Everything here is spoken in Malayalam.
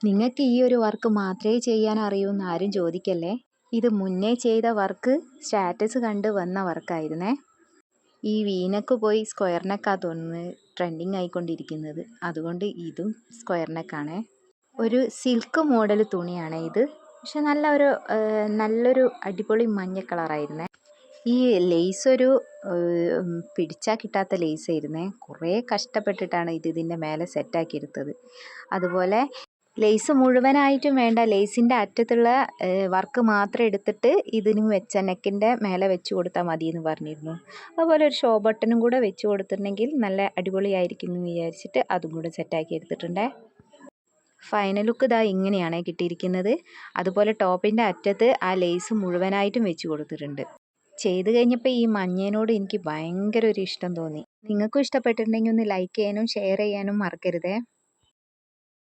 നിങ്ങൾക്ക് ഈ ഒരു വർക്ക് മാത്രമേ ചെയ്യാൻ അറിയൂ എന്ന് ആരും ചോദിക്കല്ലേ. ഇത് മുന്നേ ചെയ്ത വർക്ക് സ്റ്റാറ്റസ് കണ്ട് വന്ന വർക്കായിരുന്നേ. ഈ വീനക്ക് പോയി സ്ക്വയർ നെക്കാ തോന്നുന്നു ട്രെൻഡിങ് ആയിക്കൊണ്ടിരിക്കുന്നത്. അതുകൊണ്ട് ഇതും സ്ക്വയർ നെക്കാണേ. ഒരു സിൽക്ക് മോഡൽ തുണിയാണ് ഇത്. പക്ഷെ നല്ലൊരു അടിപൊളി മഞ്ഞ കളറായിരുന്നേ. ഈ ലേസ് ഒരു പിടിച്ചാൽ കിട്ടാത്ത ലേസ് ആയിരുന്നേ. കുറേ കഷ്ടപ്പെട്ടിട്ടാണ് ഇതിൻ്റെ മേലെ സെറ്റാക്കി എടുത്തത്. അതുപോലെ ലേസ് മുഴുവനായിട്ടും വേണ്ട, ലേസിൻ്റെ അറ്റത്തുള്ള വർക്ക് മാത്രം എടുത്തിട്ട് ഇതിന് നെക്കിൻ്റെ മേലെ വെച്ച് കൊടുത്താൽ മതി എന്ന് പറഞ്ഞിരുന്നു. അതുപോലെ ഒരു ഷോ ബട്ടണും കൂടെ വെച്ച് കൊടുത്തിട്ടുണ്ടെങ്കിൽ നല്ല അടിപൊളിയായിരിക്കും എന്ന് വിചാരിച്ചിട്ട് അതും കൂടെ സെറ്റാക്കി എടുത്തിട്ടുണ്ടേ. ഫൈനൽ ലുക്ക് ഇതാ ഇങ്ങനെയാണ് കിട്ടിയിരിക്കുന്നത്. അതുപോലെ ടോപ്പിൻ്റെ അറ്റത്ത് ആ ലേസ് മുഴുവനായിട്ടും വെച്ച് കൊടുത്തിട്ടുണ്ട്. ചെയ്ത് കഴിഞ്ഞപ്പോൾ ഈ മഞ്ഞേനോട് എനിക്ക് ഭയങ്കര ഒരു ഇഷ്ടം തോന്നി. നിങ്ങൾക്കും ഇഷ്ടപ്പെട്ടിട്ടുണ്ടെങ്കിൽ ഒന്ന് ലൈക്ക് ചെയ്യാനും ഷെയർ ചെയ്യാനും മറക്കരുതേ.